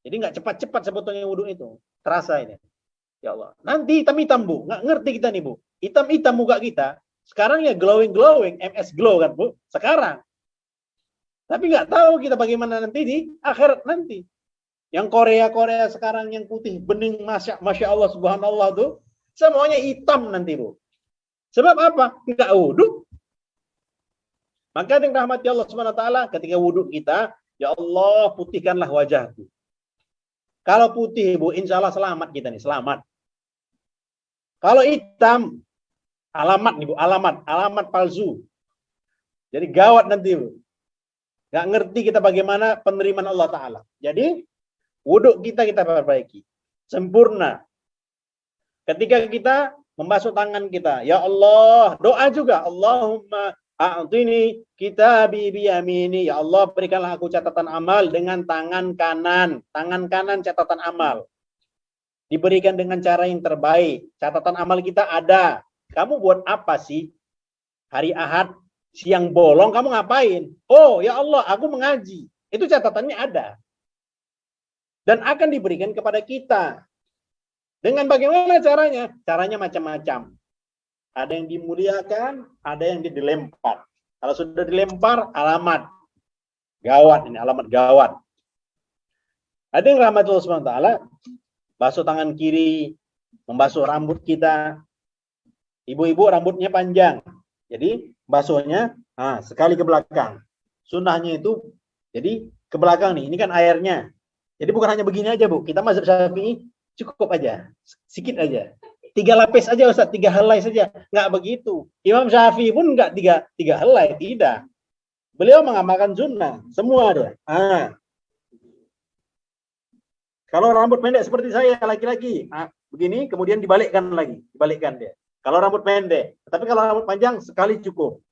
Jadi nggak cepat-cepat sebetulnya wudhu itu. Terasa ini. Ya Allah. Nanti hitam-hitam, Bu. Nggak ngerti kita nih, Bu. Hitam-hitam muka kita. Sekarang ya glowing, MS glow kan, Bu. Sekarang. Tapi nggak tahu kita bagaimana nanti di akhirat nanti. Yang Korea sekarang yang putih, bening, Masya Allah, Subhanallah tuh. Semuanya hitam nanti, Bu. Sebab apa? Nggak wudhu. Maka yang rahmati Allah SWT, ketika wudhu kita, ya Allah, putihkanlah wajahku. Kalau putih, Bu, insya Allah selamat kita nih, selamat. Kalau hitam, alamat nih, Bu, alamat palsu. Jadi gawat nanti, Bu. Nggak ngerti kita bagaimana penerimaan Allah Ta'ala. Jadi, wudhu kita perbaiki. Sempurna. Ketika kita membasuh tangan kita, ya Allah, doa juga, Allahumma a'tini kitabi biyamini. Ya Allah, berikanlah aku catatan amal dengan tangan kanan. Tangan kanan catatan amal. Diberikan dengan cara yang terbaik. Catatan amal kita ada. Kamu buat apa sih? Hari Ahad, siang bolong, kamu ngapain? Oh, ya Allah, aku mengaji. Itu catatannya ada. Dan akan diberikan kepada kita. Dengan bagaimana caranya? Caranya macam-macam. Ada yang dimuliakan, ada yang dilempar. Kalau sudah dilempar, alamat. Gawat ini, alamat gawat. Ada yang rahmatullah SWT, basuh tangan kiri, membasuh rambut kita. Ibu-ibu rambutnya panjang. Jadi basuhnya sekali ke belakang. Sunnahnya itu jadi ke belakang nih. Ini kan airnya. Jadi bukan hanya begini aja, Bu. Kita mazhab Syafi'i cukup aja, sedikit aja. 3 lapis aja Ustaz, 3 helai saja. Nggak begitu. Imam Syafi'i pun nggak tiga helai, tidak. Beliau mengamalkan sunnah, semua ada. Kalau rambut pendek seperti saya laki-laki, begini kemudian dibalikkan lagi, dibalikkan dia. Kalau rambut pendek, tapi kalau rambut panjang sekali cukup.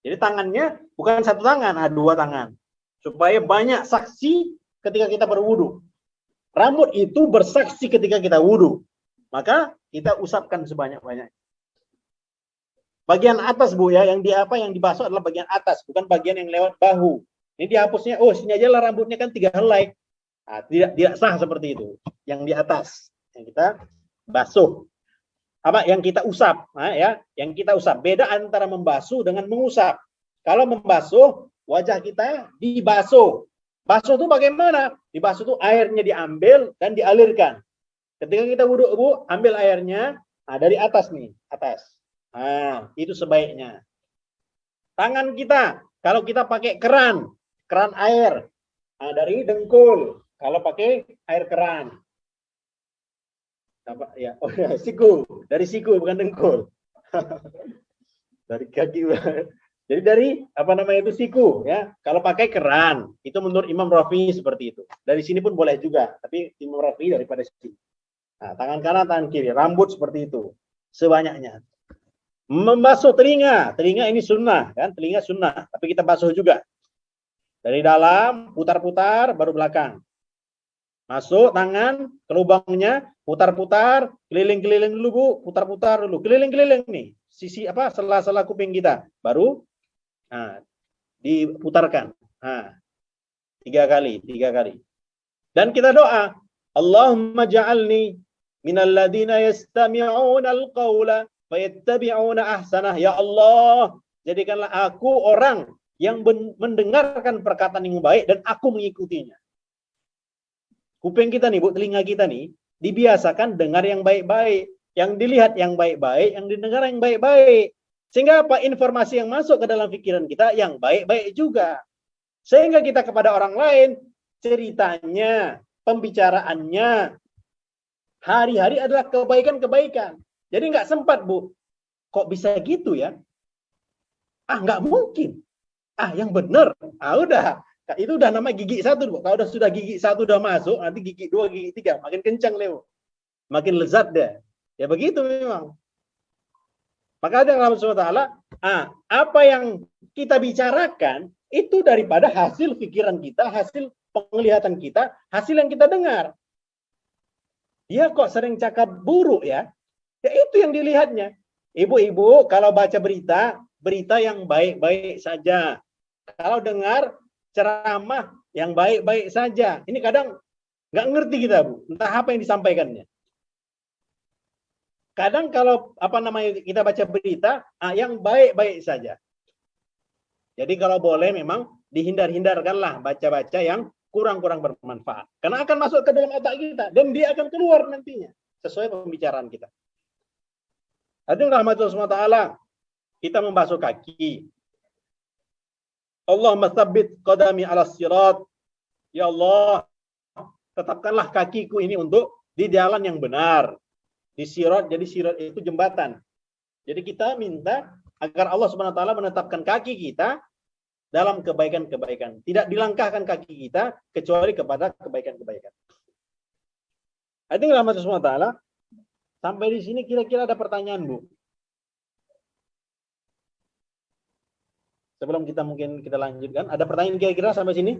Jadi tangannya bukan satu tangan, 2 tangan. Supaya banyak saksi ketika kita berwudu. Rambut itu bersaksi ketika kita wudu. Maka kita usapkan sebanyak-banyaknya. Bagian atas, Bu, ya, yang dibasuh adalah bagian atas, bukan bagian yang lewat bahu. Ini dihapusnya, sini aja lah rambutnya kan 3 helai. Tidak sah seperti itu. Yang di atas yang kita basuh. Yang kita usap, yang kita usap. Beda antara membasuh dengan mengusap. Kalau membasuh, wajah kita dibasuh. Basuh itu bagaimana? Dibasuh itu airnya diambil dan dialirkan. Ketika kita wudhu, Bu, ambil airnya dari atas nih, atas. Itu sebaiknya. Tangan kita, kalau kita pakai keran air, dari dengkul. Kalau pakai air keran. Siku, dari siku bukan dengkul. Dari kaki. Jadi dari siku, ya. Kalau pakai keran, itu menurut Imam Rafi'i seperti itu. Dari sini pun boleh juga, tapi Imam Rafi'i daripada sini. Tangan kanan, tangan kiri, rambut seperti itu, sebanyaknya. Membasuh telinga ini sunnah, kan? Telinga sunnah, tapi kita basuh juga. Dari dalam, putar-putar, baru belakang. Masuk tangan ke lubangnya, putar-putar, keliling-keliling dulu, Bu, putar-putar dulu, keliling-keliling nih, sisi sela-sela kuping kita, baru diputarkan. 3 kali. Dan kita doa, Allahumma ja'alni minal ladina yastami'una al-qawla fayattabi'una ahsanah. Ya Allah, jadikanlah aku orang yang mendengarkan perkataan yang baik dan aku mengikutinya. Kuping kita nih, Bu, telinga kita nih, dibiasakan dengar yang baik-baik, yang dilihat yang baik-baik, yang didengar yang baik-baik. Sehingga apa? Informasi yang masuk ke dalam pikiran kita yang baik-baik juga. Sehingga kita kepada orang lain, ceritanya, pembicaraannya, hari-hari adalah kebaikan-kebaikan. Jadi nggak sempat, Bu. Kok bisa gitu ya? Nggak mungkin. Yang benar. Udah. Itu udah nama gigi 1, Bu. Kalau sudah gigi 1 udah masuk, nanti gigi 2, gigi 3 makin kencang, Leo. Makin lezat deh. Ya begitu memang. Maka ada Allah SWT, apa yang kita bicarakan itu daripada hasil pikiran kita, hasil penglihatan kita, hasil yang kita dengar. Dia kok sering cakap buruk ya? Ya itu yang dilihatnya. Ibu-ibu kalau baca berita yang baik-baik saja. Kalau dengar ceramah yang baik-baik saja. Ini kadang nggak ngerti kita, Bu. Entah apa yang disampaikannya. Kadang kalau kita baca berita yang baik-baik saja. Jadi kalau boleh memang dihindar-hindarkanlah baca-baca yang kurang-kurang bermanfaat. Karena akan masuk ke dalam otak kita dan dia akan keluar nantinya sesuai pembicaraan kita. Hadirin rahmatullah SWT, kita membasuh kaki. Allahumma tsabbit qadami 'ala sirat. Ya Allah, tetapkanlah kakiku ini untuk di jalan yang benar. Di sirat, jadi sirat itu jembatan. Jadi kita minta agar Allah Subhanahu wa taala menetapkan kaki kita dalam kebaikan-kebaikan. Tidak dilangkahkan kaki kita kecuali kepada kebaikan-kebaikan. Hadirin rahmatullah subhanahu wa taala, sampai di sini kira-kira ada pertanyaan, Bu? Sebelum kita lanjutkan, ada pertanyaan kira-kira sampai sini?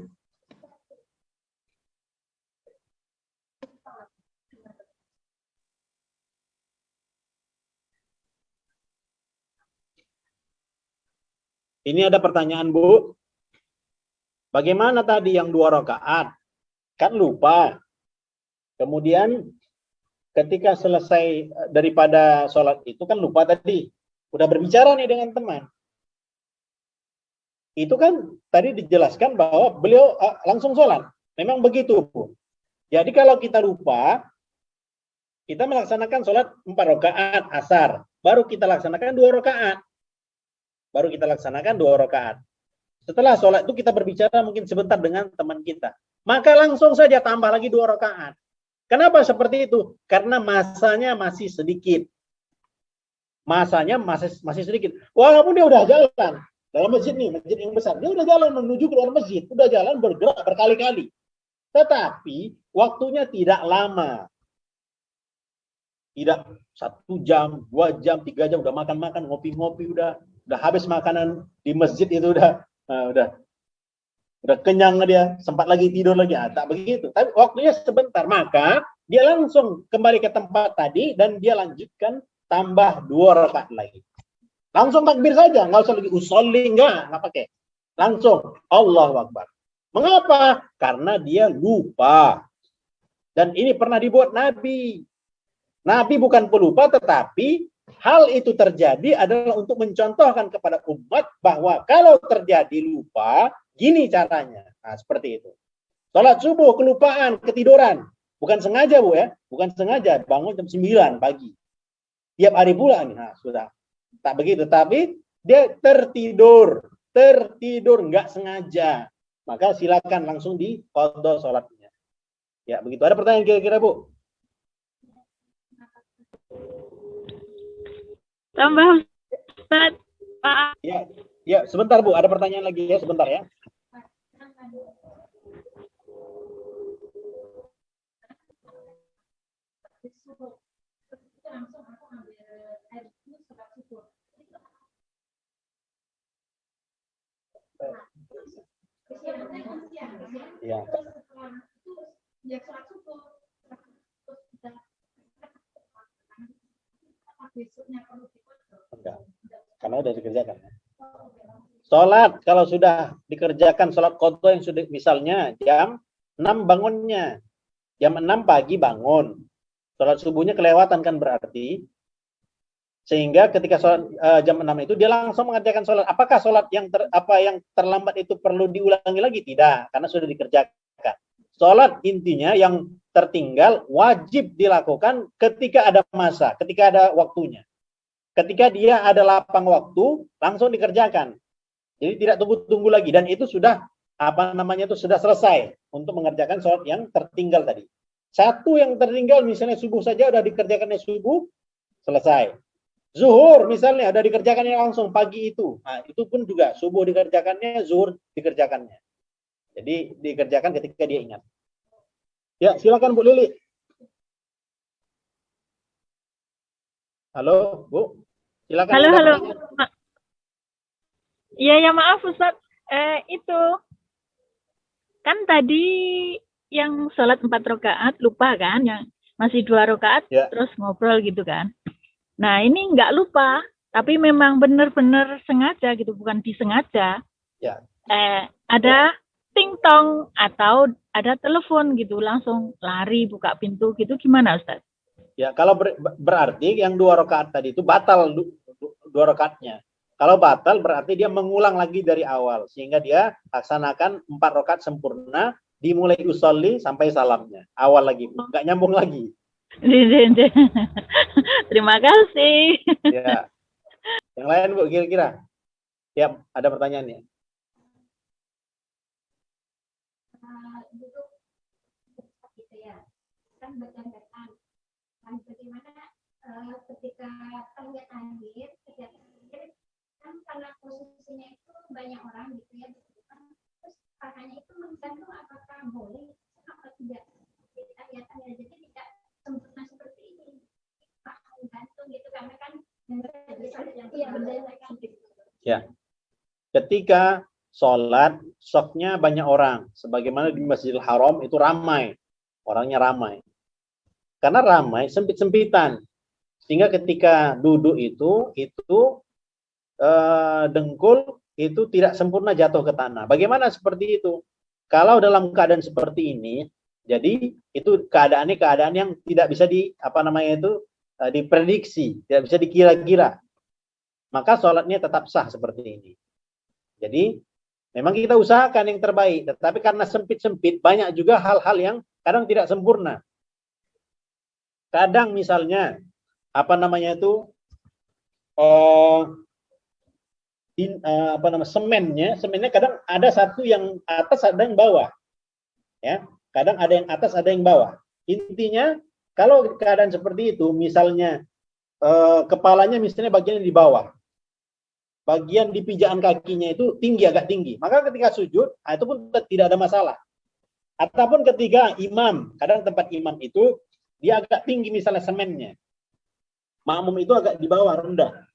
Ini ada pertanyaan, Bu. Bagaimana tadi yang 2 rakaat? Kan lupa. Kemudian ketika selesai daripada sholat itu kan lupa tadi. Udah berbicara nih dengan teman. Itu kan tadi dijelaskan bahwa beliau langsung sholat. Memang begitu, Bu. Jadi kalau kita lupa, kita melaksanakan sholat 4 rakaat asar. baru kita laksanakan 2 rakaat. Baru kita laksanakan 2 rakaat. Setelah sholat itu kita berbicara mungkin sebentar dengan teman kita. Maka langsung saja tambah lagi 2 rakaat. Kenapa seperti itu? Karena masanya masih sedikit. Masanya masih sedikit. Walaupun dia udah jalan dalam masjid nih, masjid yang besar, dia udah jalan menuju ke luar masjid, udah jalan bergerak berkali-kali. Tetapi waktunya tidak lama. Tidak 1 jam, 2 jam, 3 jam udah makan-makan, ngopi-ngopi, udah habis makanan di masjid itu udah kenyang dia, sempat lagi tidur lagi. Tak begitu. Tapi waktunya sebentar, maka dia langsung kembali ke tempat tadi dan dia lanjutkan tambah 2 rakaat lagi. Langsung takbir saja, nggak usah lagi usolli, nggak pakai. Langsung Allahu Akbar. Mengapa? Karena dia lupa. Dan ini pernah dibuat Nabi. Nabi bukan pelupa, tetapi hal itu terjadi adalah untuk mencontohkan kepada umat bahwa kalau terjadi lupa, gini caranya. Nah, seperti itu. Salat subuh, kelupaan, ketiduran. Bukan sengaja, Bu ya. Bukan sengaja, bangun jam 9 pagi. Tiap hari pula nih. Nah, sudah. Tak begitu, tapi dia tertidur nggak sengaja, maka silakan langsung diqadha salatnya. Ya, begitu. Ada pertanyaan kira-kira, Bu? Tambah Ustaz, Pak. Ya, sebentar Bu, ada pertanyaan lagi ya, sebentar ya. Ya. Enggak. Karena sudah dikerjakan. Sholat kalau sudah dikerjakan sholat qadha yang sudah misalnya jam 6 bangunnya. Jam 6 pagi bangun. Sholat subuhnya kelewatan kan berarti. Sehingga ketika sholat jam 6 itu dia langsung mengerjakan sholat. Apakah sholat yang terlambat itu perlu diulangi lagi? Tidak, karena sudah dikerjakan. Sholat intinya yang tertinggal wajib dilakukan ketika ada masa, ketika ada waktunya. Ketika dia ada lapang waktu, langsung dikerjakan. Jadi tidak tunggu-tunggu lagi. Dan itu sudah sudah selesai untuk mengerjakan sholat yang tertinggal tadi. Satu yang tertinggal misalnya subuh saja udah dikerjakannya subuh, selesai. Zuhur misalnya ada dikerjakannya langsung pagi itu. Nah, itu pun juga subuh dikerjakannya, zuhur dikerjakannya. Jadi dikerjakan ketika dia ingat. Ya, silakan Bu Lili. Halo, Bu. Silakan. Halo. Iya, ya maaf Ustaz. Itu kan tadi yang sholat 4 rakaat lupa kan, yang masih 2 rakaat ya. Terus ngobrol gitu kan. Nah, ini nggak lupa, tapi memang benar-benar sengaja gitu, bukan disengaja. Ya. Ada ting-tong atau ada telepon gitu, langsung lari buka pintu gitu, gimana Ustaz? Ya, kalau berarti yang 2 rakaat tadi itu batal 2 rakaatnya. Kalau batal berarti dia mengulang lagi dari awal, sehingga dia laksanakan 4 rakaat sempurna, dimulai usolli sampai salamnya. Awal lagi, nggak nyambung lagi. Terima kasih. Ya. Yang lain Bu kira-kira? Ya, ada pertanyaannya. Duduk gitu ya, kan bacaan. Bagaimana ketika tahiyat akhir, kan karena posisinya itu banyak orang gitu ya, terus kakaknya itu menggantung apakah boleh atau tidak tahiyat akhir, jadi tidak sempurna seperti ini. Menggantung gitu karena kan ya. Ketika sholat, safnya banyak orang. Sebagaimana di Masjidil Haram itu ramai. Orangnya ramai. Karena ramai, sempit-sempitan. Sehingga ketika duduk itu dengkul itu tidak sempurna jatuh ke tanah. Bagaimana seperti itu? Kalau dalam keadaan seperti ini, jadi itu keadaannya keadaan yang tidak bisa diprediksi, tidak bisa dikira-kira. Maka sholatnya tetap sah seperti ini. Jadi memang kita usahakan yang terbaik, tetapi karena sempit-sempit banyak juga hal-hal yang kadang tidak sempurna. Kadang misalnya semennya kadang ada satu yang atas, ada yang bawah, ya. Kadang ada yang atas, ada yang bawah. Intinya kalau keadaan seperti itu, misalnya kepalanya misalnya bagian di bawah, bagian di pijaan kakinya itu tinggi, agak tinggi, maka ketika sujud itu pun tidak ada masalah. Ataupun ketika imam, kadang tempat imam itu dia agak tinggi misalnya semennya, makmum itu agak di bawah, rendah.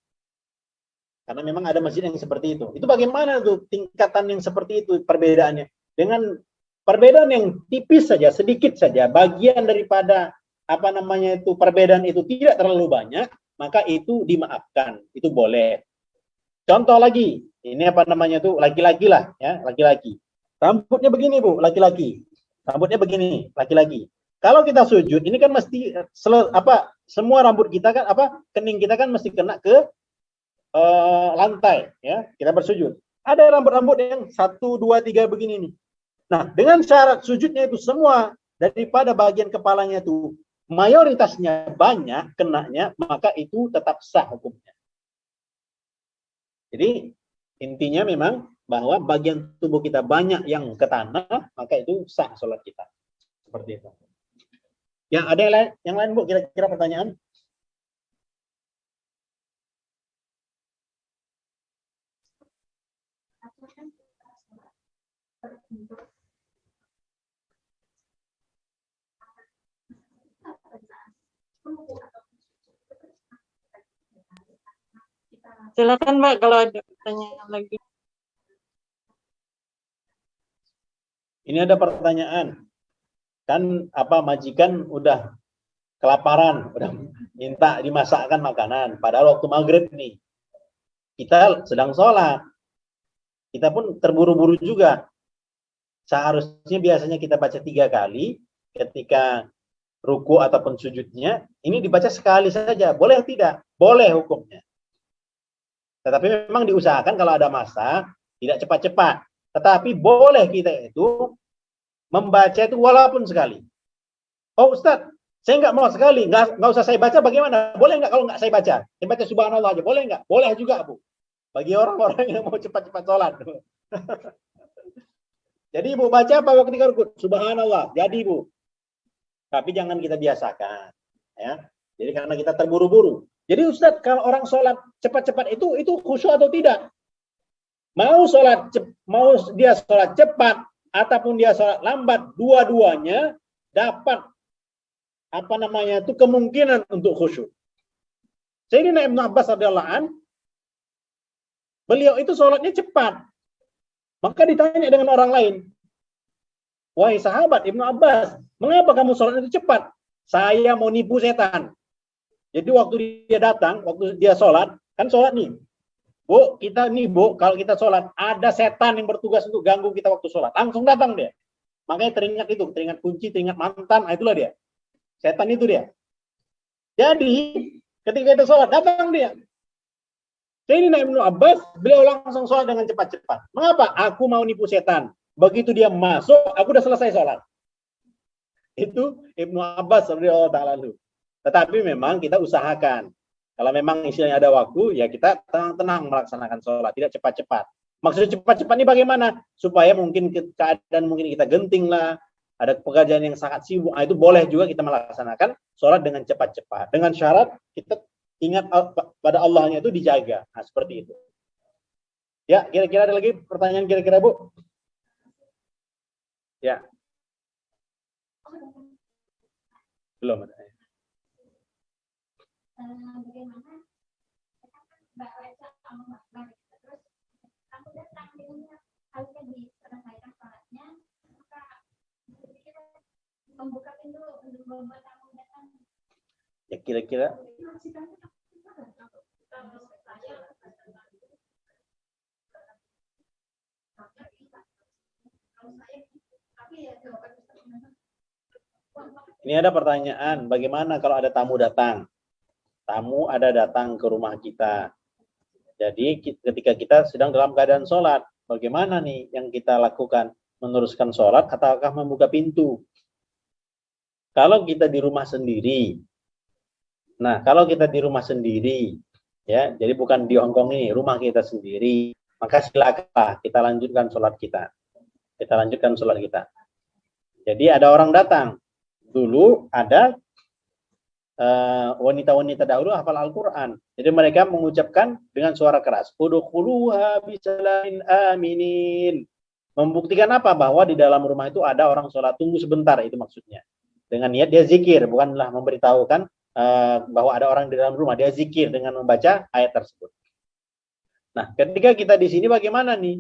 Karena memang ada masjid yang seperti itu. Itu bagaimana tuh tingkatan yang seperti itu perbedaannya? Dengan perbedaan yang tipis saja, sedikit saja, bagian daripada perbedaan itu tidak terlalu banyak, maka itu dimaafkan, itu boleh. Contoh lagi, ini laki-laki lah, ya, laki-laki. Rambutnya begini, Bu, laki-laki. Rambutnya begini, laki-laki. Kalau kita sujud, ini kan mesti semua rambut kita kan kening kita kan mesti kena ke lantai, ya. Kita bersujud. Ada rambut-rambut yang 1, 2, 3 begini nih. Nah, dengan syarat sujudnya itu semua daripada bagian kepalanya itu mayoritasnya banyak kenanya, maka itu tetap sah hukumnya. Jadi intinya memang bahwa bagian tubuh kita banyak yang ke tanah, maka itu sah sholat kita. Seperti itu. Ya, ada yang lain Bu, kira-kira pertanyaan? Silakan Mbak kalau ada pertanyaan lagi. Ini ada pertanyaan. Kan majikan udah kelaparan, udah minta dimasakkan makanan. Padahal waktu maghrib nih, kita sedang sholat. Kita pun terburu-buru juga. Seharusnya biasanya kita baca 3 kali ketika ruku ataupun sujudnya. Ini dibaca sekali saja. Boleh tidak? Boleh hukumnya. Tetapi memang diusahakan kalau ada masa, tidak cepat-cepat. Tetapi boleh kita itu membaca itu walaupun sekali. Oh Ustadz, saya nggak mau sekali, nggak usah saya baca, bagaimana? Boleh nggak kalau nggak saya baca? Saya baca subhanallah aja, boleh nggak? Boleh juga Bu. Bagi orang-orang yang mau cepat-cepat sholat. Jadi Bu baca apa waktu rukuk? Subhanallah. Jadi Bu. Tapi jangan kita biasakan. Ya. Jadi karena kita terburu-buru. Jadi Ustadz, kalau orang sholat cepat-cepat itu khusyuk atau tidak? Mau dia sholat cepat ataupun dia sholat lambat, dua-duanya dapat kemungkinan untuk khusyuk. Sayyidina Ibnu Abbas radhiyallahu an, beliau itu sholatnya cepat. Maka ditanya dengan orang lain, wahai sahabat Ibnu Abbas, mengapa kamu sholat itu cepat? Saya mau nipu setan. Jadi waktu dia datang, waktu dia sholat, kan sholat nih. Bu, kita nih Bu, kalau kita sholat, ada setan yang bertugas untuk ganggu kita waktu sholat. Langsung datang dia. Makanya teringat kunci, teringat mantan, itulah dia. Setan itu dia. Jadi, ketika kita sholat, datang dia. Sayyidina Ibnu Abbas, beliau langsung sholat dengan cepat-cepat. Mengapa? Aku mau nipu setan. Begitu dia masuk, aku udah selesai sholat. Itu Ibnu Abbas radhiyallahu ta'ala anhu. Tetapi memang kita usahakan. Kalau memang istilahnya ada waktu, ya kita tenang-tenang melaksanakan sholat, tidak cepat-cepat. Maksudnya cepat-cepat ini bagaimana? Supaya mungkin keadaan mungkin kita genting lah, ada pekerjaan yang sangat sibuk, itu boleh juga kita melaksanakan sholat dengan cepat-cepat. Dengan syarat kita ingat pada Allahnya itu dijaga. Nah, seperti itu. Ya, kira-kira ada lagi pertanyaan kira-kira Bu? Ya. Belum ada. Bagaimana Mbak Raisa sama Mbak Bar terus kamu datang dengan harusnya diselesaikan sholatnya, maka kita membuka pintu untuk membuat kamu datang. Ya kira-kira. Ini ada pertanyaan, bagaimana kalau ada tamu datang? Tamu ada datang ke rumah kita. Jadi ketika kita sedang dalam keadaan sholat, bagaimana nih yang kita lakukan? Meneruskan sholat ataukah membuka pintu? Kalau kita di rumah sendiri, nah kalau kita di rumah sendiri, Ya, jadi bukan di Hongkong ini, rumah kita sendiri. Maka silakanlah kita lanjutkan sholat kita. Kita lanjutkan sholat kita. Jadi ada orang datang. Dulu ada wanita-wanita dahulu hafal Al-Quran. Jadi mereka mengucapkan dengan suara keras. Udkhuluha bisalamin aminin. Membuktikan apa? Bahwa di dalam rumah itu ada orang sholat. Tunggu sebentar, itu maksudnya. Dengan niat dia zikir, bukanlah memberitahukan bahwa ada orang di dalam rumah. Dia zikir dengan membaca ayat tersebut. Nah, ketika kita di sini bagaimana nih?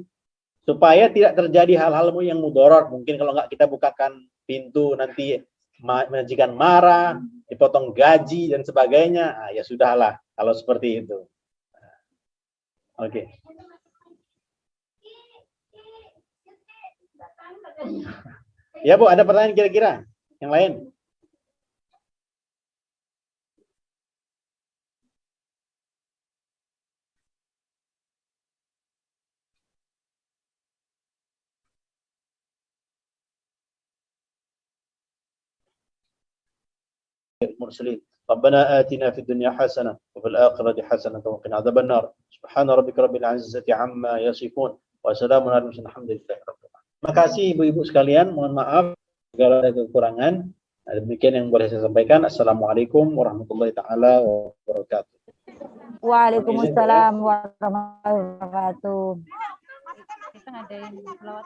Supaya tidak terjadi hal-hal yang mudorot. Mungkin kalau nggak kita bukakan pintu nanti majikan marah, dipotong gaji dan sebagainya. Nah, ya sudahlah kalau seperti itu. Oke. Ya Bu, ada pertanyaan kira-kira yang lain? المرسلين ربنا آتنا في الدنيا حسنة وفي الآخرة حسنة وقنا عذاب النار سبحان ربك رب العزة عما يصفون وسلام على المرسلين الحمد لله رب العالمين. Terima kasih ibu-ibu sekalian, mohon maaf segala kekurangan. Demikian yang boleh saya sampaikan. Assalamualaikum warahmatullahi taala wabarakatuh. Waalaikumsalam warahmatullahi wabarakatuh. Kita ngadain selawat.